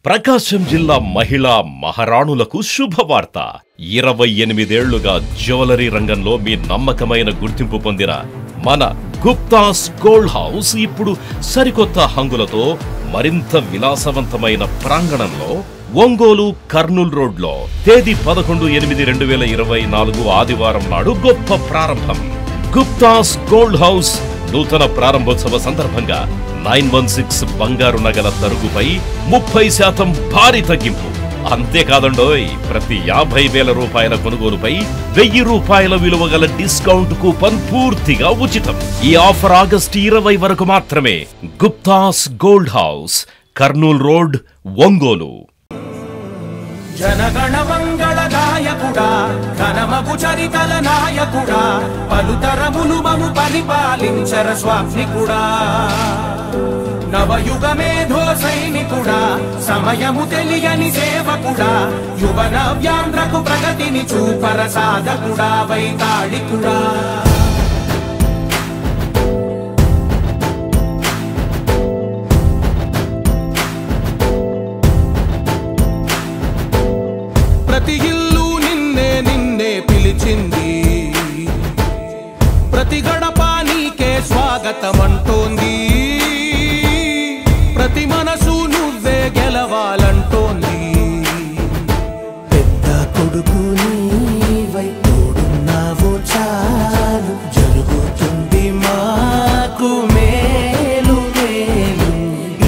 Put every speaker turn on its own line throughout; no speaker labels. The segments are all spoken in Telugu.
ప్రకాశం జిల్లా మహిళా మహారాణులకు శుభవార్త. 28 ఏళ్లుగా జ్యువెలరీ రంగంలో మీ నమ్మకమైన గుర్తింపు పొందిన మన గుప్తాస్ గోల్డ్ హౌస్ ఇప్పుడు సరికొత్త హంగులతో మరింత విలాసవంతమైన ప్రాంగణంలో ఒంగోలు కర్నూల్ రోడ్లో తేదీ 11/8/2024 ఆదివారం నాడు గొప్ప ప్రారంభం. గుప్తాస్ గోల్డ్ హౌస్ నూతన ప్రారంభోత్సవ సందర్భంగా 916 బంగారు నగల తరుగుపై 30% భారీ తగ్గింపు. అంతేకాదండోయ్, ప్రతి 50,000 రూపాయల కొనుగోలుపై 1000 రూపాయల విలువ గల డిస్కౌంట్ కూపన్ పూర్తిగా ఉచితం. ఈ ఆఫర్ ఆగస్టు 20 వరకు మాత్రమే. Guptas gold house, Kurnool road, Ongole.
జనగణ మంగళ నాయకుడా, ఘనమగు చరితల నాయకుడా, పలుతరములు మము పరిపాలించర స్వామికుడా, నవయుగ మేధో సైనికుడా, సమయము తెలియని సేవకుడా, యువన వ్యాంధ్రకు ప్రగతిని చూపర సాధకుడా, వైతాళికుడా. ప్రతి ఇల్లు నిన్నే నిన్నే పిలిచింది, ప్రతి గడప నీకే స్వాగతమంటోంది, ప్రతి మనసు నువ్వే గెలవాలంటోంది.
పెద్ద కొడుకు నీవై తోడున్నావు చాలు, జరుగుతుంది మాకు మేలు మేలు.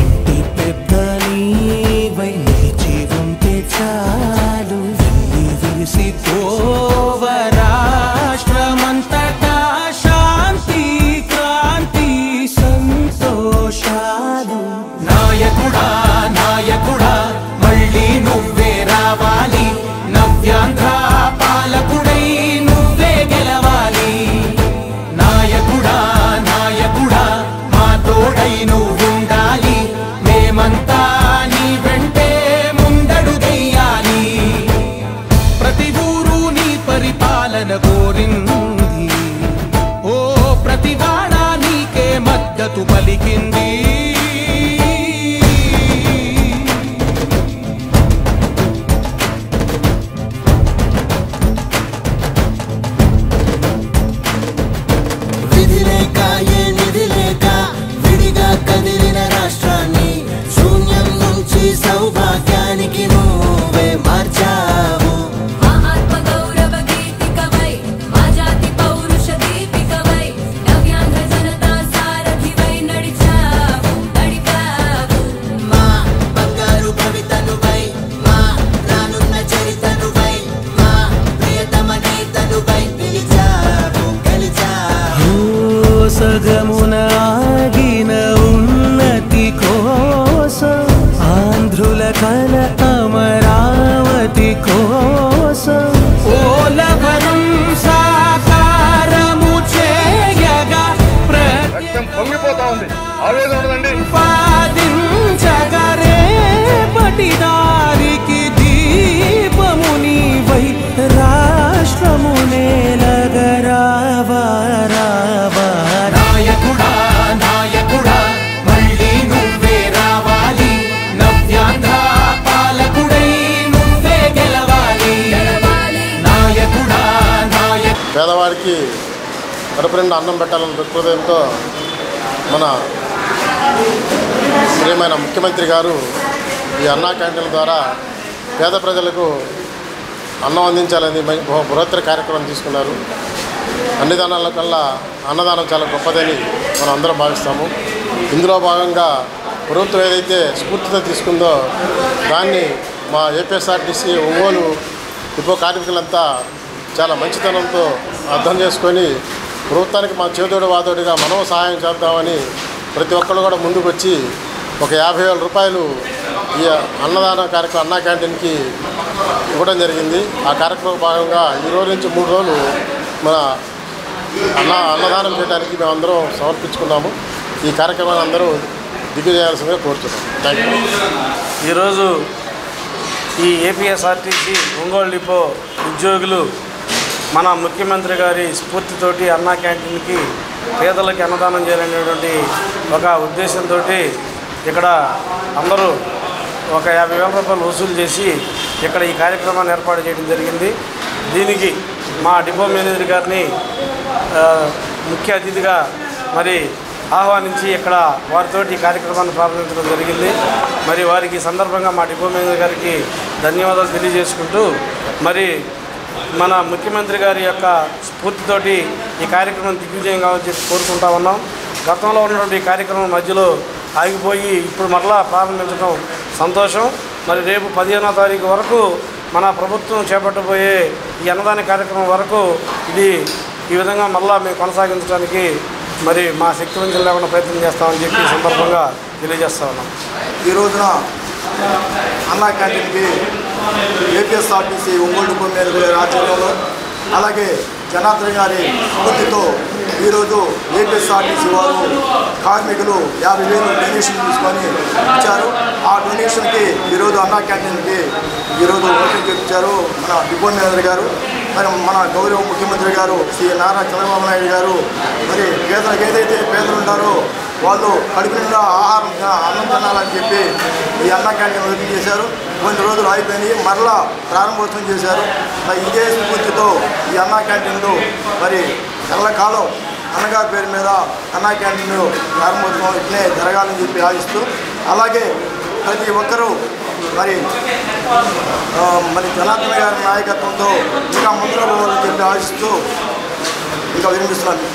ఇంటి పెద్ద నీవై నిలిచి ఉంటే చాలు, విరిసి పోవ రాష్ట్రమంతటా శాంతి క్రాంతి సంతోషాలు. నాయకుడా నాయకుడా, మళ్ళీ నువ్వే రావాలి, నవ్యాంధ్ర పాలకుడై నువ్వే గెలవాలి. నాయకుడా నాయకుడా, మా తోడై నువ్వుండాలి, మేమంతా నీ వెంటే ముందడుగెయ్యాలి. ప్రతి ఊరు నీ పరిపాలన కోరింది, ఓ ప్రతి వాడ నీకే మద్దతు పలికింది. విధి లేక ఏ నిధి లేక విడిగా కదిలిన రాష్ట్రాన్ని శూన్యం నుంచి సౌభాగ్యానికి నువ్వే మార్చావు. మా బంగారు భవితనువై, మా రానున్న చరితనువై, మా ప్రియతమ నేతనువై పిలిచావు, గెలిచావు. సగమున ఆగిన ఉన్నతి కోసం, ఆంధ్రుల కల అమరావతి కోసం,
ఓలవరం సాకారము చేయగా
పొంగిపోతా ఉంది, ఆవేదన ఉండదండి.
ప్రతిపాదించగరే పటి దారికి దీపము నీవై, రాష్ట్రము నేలగరావా రావా. నాయకుడా నాయకుడా, మళ్ళీ నువ్వే రావాలి, నవ్యాంధ్ర పాలకుడై నువ్వే గెలవాలి. నాయకుడా నాయకుడా.
పేదవాడికి కడుపు నిండా అన్నం పెట్టాలని దృక్పథంతో మన ప్రియమైన ముఖ్యమంత్రి గారు ఈ అన్నా క్యాంటీన్ల ద్వారా పేద ప్రజలకు అన్నం అందించాలని బృహత్తర కార్యక్రమం తీసుకున్నారు. అన్ని దానాల కల్లా అన్నదానం చాలా గొప్పదని మనం అందరం భావిస్తాము. ఇందులో భాగంగా ప్రభుత్వం ఏదైతే స్ఫూర్తితో తీసుకుందో దాన్ని మా ఏపీఎస్ఆర్టీసీ ఒంగోలు డిపో కార్మికులంతా చాలా మంచితనంతో అర్థం చేసుకొని ప్రభుత్వానికి మా చేదోడు వాదోడిగా మనం సహాయం చేద్దామని ప్రతి ఒక్కరు కూడా ముందుకు వచ్చి ఒక 50,000 రూపాయలు ఈ అన్నదాన కార్యక్రమం అన్నా క్యాంటీన్కి ఇవ్వడం జరిగింది. ఆ కార్యక్రమం భాగంగా ఈ రోజు నుంచి 3 రోజులు మన అన్నదానం చేయడానికి మేము అందరం సమర్పించుకున్నాము. ఈ కార్యక్రమాన్ని అందరూ దిగ్విజయాల్సిందిగా కోరుతున్నాం. Thank you.
ఈరోజు ఈ ఏపీఎస్ఆర్టీసీ ఒంగోలు డిపో ఉద్యోగులు మన ముఖ్యమంత్రి గారి స్ఫూర్తితోటి అన్నా క్యాంటీన్కి పేదలకి అన్నదానం చేయాలనేటువంటి ఒక ఉద్దేశంతో ఇక్కడ అందరూ ఒక 50,000 రూపాయలు వసూలు చేసి ఇక్కడ ఈ కార్యక్రమాన్ని ఏర్పాటు చేయడం జరిగింది. దీనికి మా డిపో మేనేజర్ గారిని ముఖ్య అతిథిగా మరి ఆహ్వానించి ఇక్కడ వారితోటి ఈ కార్యక్రమాన్ని ప్రారంభించడం జరిగింది. మరి వారికి సందర్భంగా మా డిపో మేనేజర్ గారికి ధన్యవాదాలు తెలియజేసుకుంటూ మరి మన ముఖ్యమంత్రి గారి యొక్క స్ఫూర్తితోటి ఈ కార్యక్రమం దిగ్విజయం కావాలని చెప్పి కోరుకుంటా ఉన్నాం. గతంలో ఉన్నటువంటి ఈ కార్యక్రమం మధ్యలో ఆగిపోయి ఇప్పుడు మరలా ప్రారంభించడం సంతోషం. మరి రేపు 15వ తారీఖు వరకు మన ప్రభుత్వం చేపట్టబోయే ఈ అన్నదాన కార్యక్రమం వరకు ఇది ఈ విధంగా మరలా మేము కొనసాగించడానికి మరి మా శక్తి వంచన లేకుండా ప్రయత్నం చేస్తామని చెప్పి సందర్భంగా తెలియజేస్తా ఉన్నాం.
ఈ రోజున అన్నా క్యాంటీన్కి ఏపీఎస్ఆర్టీసీ ఒంగోలు డిపో మేనేజర్ గారి ఆధ్వర్యంలో అలాగే జనార్దన్ గారి స్ఫూర్తితో ఈరోజు ఏపీఎస్ఆర్టీసీ వారు కార్మికులు 50,000 డొనేషన్ తీసుకొని ఇచ్చారు. ఆ డొనేషన్కి ఈరోజు అన్నా క్యాంటీన్కి ఈరోజు ఓపెన్ చేయించారు మన డిపో మేనేజర్ గారు. మరి మన గౌరవ ముఖ్యమంత్రి గారు శ్రీ నారా చంద్రబాబు నాయుడు గారు మరి పేదలకు ఏదైతే పేదలు ఉంటారో వాళ్ళు కడుపు నిండా ఆహారం అన్నం తినాలని చెప్పి ఈ అన్నా క్యాంటీన్ ఓపెన్ చేశారు. కొన్ని రోజులు అయిపోయినాయి, మరలా ప్రారంభోత్సవం చేశారు. మరి ఇదే స్ఫూర్తితో ఈ అన్నా క్యాంటీన్లు మరి ఎల్లకాలం అన్నగారి పేరు మీద అన్నా క్యాంటీన్ ప్రారంభోత్సవం ఇట్లే జరగాలని చెప్పి ఆశిస్తూ అలాగే ప్రతి ఒక్కరూ మరి జనార్దన్ గారి నాయకత్వంతో ఇంకా ముందుకు పోవాలని చెప్పి ఆశిస్తూ ఇంకా వినిపిస్తున్నాను.